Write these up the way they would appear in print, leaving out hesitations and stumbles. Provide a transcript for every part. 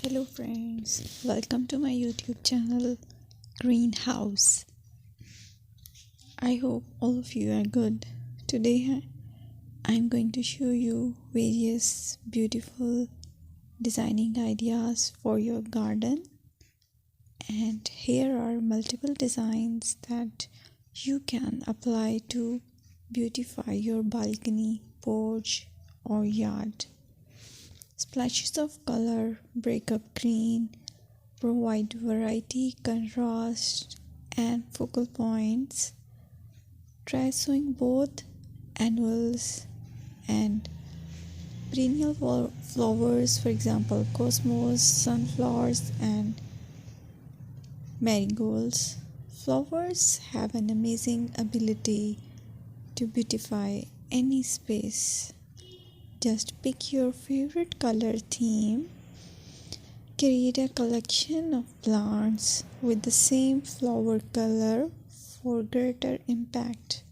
Hello friends, welcome to my YouTube channel Greenhouse. I hope all of you are good. Today I'm going to show you various beautiful designing ideas for your garden, and here are multiple designs that you can apply to beautify your balcony, porch or yard. Splashes of color break up green, provide variety, contrast, and focal points. Try sowing both annuals and perennial flowers, for example, cosmos, sunflowers, and marigolds. Flowers have an amazing ability to beautify any space. Just pick your favorite color theme. Create a collection of plants with the same flower color for greater impact.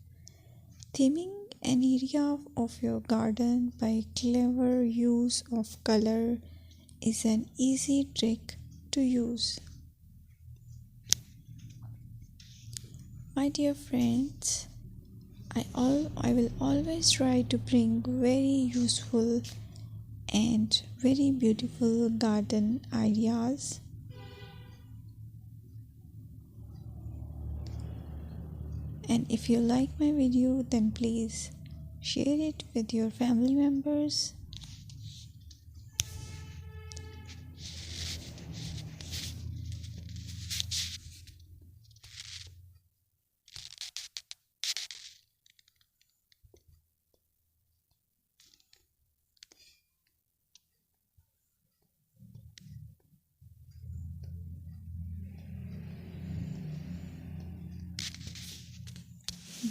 Theming an area of your garden by clever use of color is an easy trick to use. My dear friends, I will always try to bring very useful and very beautiful garden ideas. And if you like my video, then please share it with your family members.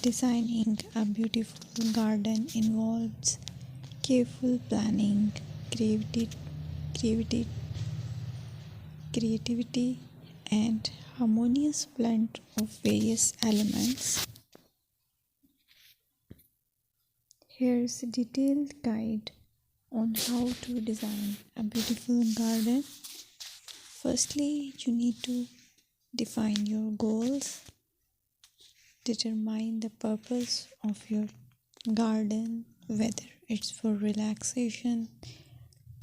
Designing a beautiful garden involves careful planning, creativity, and harmonious blend of various elements. Here's a detailed guide on how to design a beautiful garden. Firstly, you need to define your goals. Determine the purpose of your garden, whether it's for relaxation,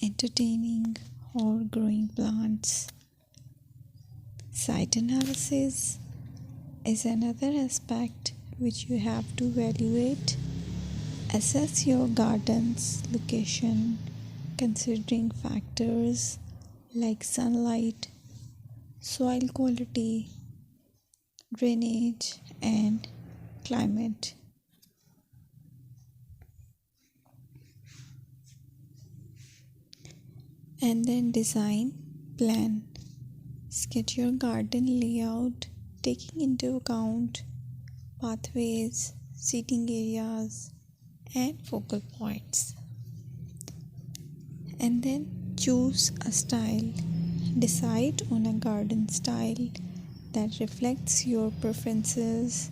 entertaining, or growing plants. Site analysis is another aspect which you have to evaluate. Assess your garden's location, considering factors like sunlight, soil quality, drainage, and climate. And then design plan. Sketch your garden layout, taking into account pathways, seating areas, and focal points. And then choose a style. Decide on a garden style that reflects your preferences,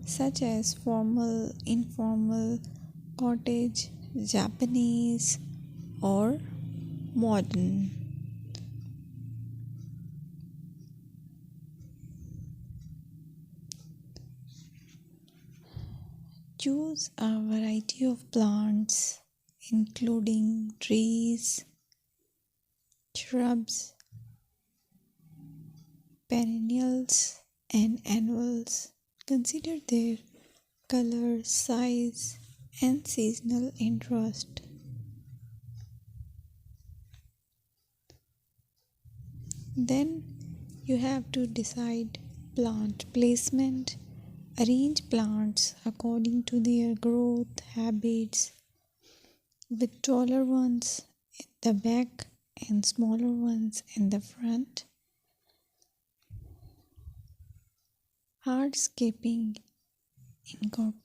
such as formal, informal, cottage, Japanese, or modern. Choose a variety of plants, including trees, shrubs, perennials, and annuals. Consider their color, size, and seasonal interest. Then you have to decide plant placement. Arrange plants according to their growth habits, with taller ones in the back and smaller ones in the front. Hardscaping incorporates